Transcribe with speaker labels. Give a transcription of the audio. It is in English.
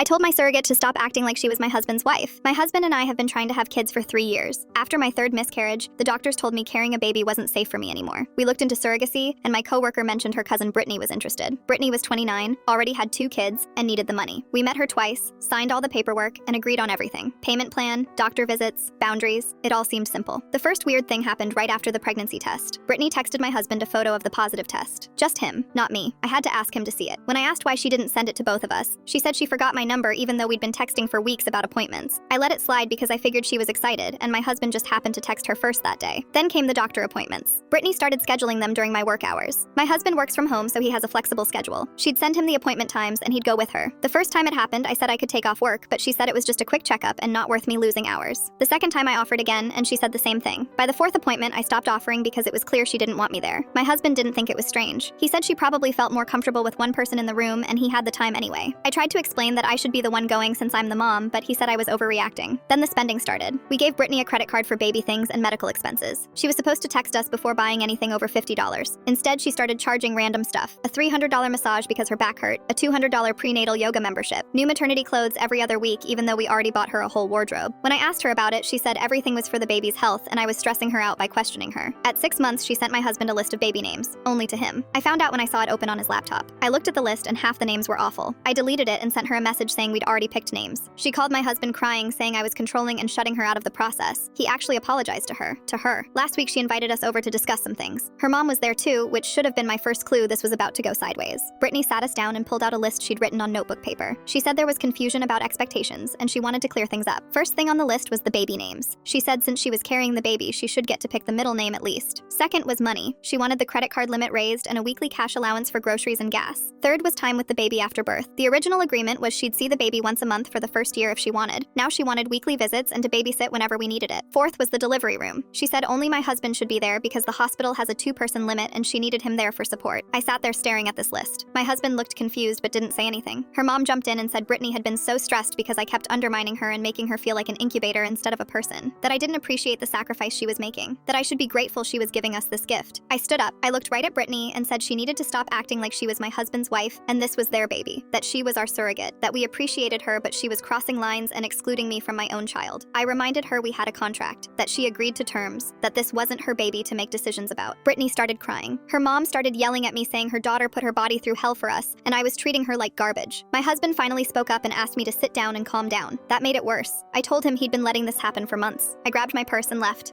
Speaker 1: I told my surrogate to stop acting like she was my husband's wife. My husband and I have been trying to have kids for 3 years. After my third miscarriage, the doctors told me carrying a baby wasn't safe for me anymore. We looked into surrogacy, and my coworker mentioned her cousin Brittany was interested. Brittany was 29, already had 2 kids, and needed the money. We met her twice, signed all the paperwork, and agreed on everything. Payment plan, doctor visits, boundaries, it all seemed simple. The first weird thing happened right after the pregnancy test. Brittany texted my husband a photo of the positive test. Just him, not me. I had to ask him to see it. When I asked why she didn't send it to both of us, she said she forgot my number even though we'd been texting for weeks about appointments. I let it slide because I figured she was excited, and my husband just happened to text her first that day. Then came the doctor appointments. Brittany started scheduling them during my work hours. My husband works from home, so he has a flexible schedule. She'd send him the appointment times, and he'd go with her. The first time it happened, I said I could take off work, but she said it was just a quick checkup and not worth me losing hours. The second time I offered again, and she said the same thing. By the 4th appointment, I stopped offering because it was clear she didn't want me there. My husband didn't think it was strange. He said she probably felt more comfortable with one person in the room, and he had the time anyway. I tried to explain that I should be the one going since I'm the mom, but he said I was overreacting. Then the spending started. We gave Brittany a credit card for baby things and medical expenses. She was supposed to text us before buying anything over $50. Instead, she started charging random stuff. A $300 massage because her back hurt, a $200 prenatal yoga membership, new maternity clothes every other week even though we already bought her a whole wardrobe. When I asked her about it, she said everything was for the baby's health, and I was stressing her out by questioning her. At 6 months, she sent my husband a list of baby names, only to him. I found out when I saw it open on his laptop. I looked at the list and half the names were awful. I deleted it and sent her a message saying we'd already picked names. She called my husband crying, saying I was controlling and shutting her out of the process. He actually apologized to her. Last week, she invited us over to discuss some things. Her mom was there too, which should have been my first clue this was about to go sideways. Brittany sat us down and pulled out a list she'd written on notebook paper. She said there was confusion about expectations, and she wanted to clear things up. First thing on the list was the baby names. She said since she was carrying the baby, she should get to pick the middle name at least. Second was money. She wanted the credit card limit raised and a weekly cash allowance for groceries and gas. Third was time with the baby after birth. The original agreement was she'd see the baby once a month for the first year if she wanted. Now she wanted weekly visits and to babysit whenever we needed it. Fourth was the delivery room. She said only my husband should be there because the hospital has a 2-person limit and she needed him there for support. I sat there staring at this list. My husband looked confused but didn't say anything. Her mom jumped in and said Brittany had been so stressed because I kept undermining her and making her feel like an incubator instead of a person. That I didn't appreciate the sacrifice she was making. That I should be grateful she was giving us this gift. I stood up. I looked right at Brittany and said she needed to stop acting like she was my husband's wife and this was their baby. That she was our surrogate. That we appreciated her but she was crossing lines and excluding me from my own child. I reminded her we had a contract. That she agreed to terms. That this wasn't her baby to make decisions about. Brittany started crying. Her mom started yelling at me saying her daughter put her body through hell for us and I was treating her like garbage. My husband finally spoke up and asked me to sit down and calm down. That made it worse. I told him he'd been letting this happen for months. I grabbed my purse and left.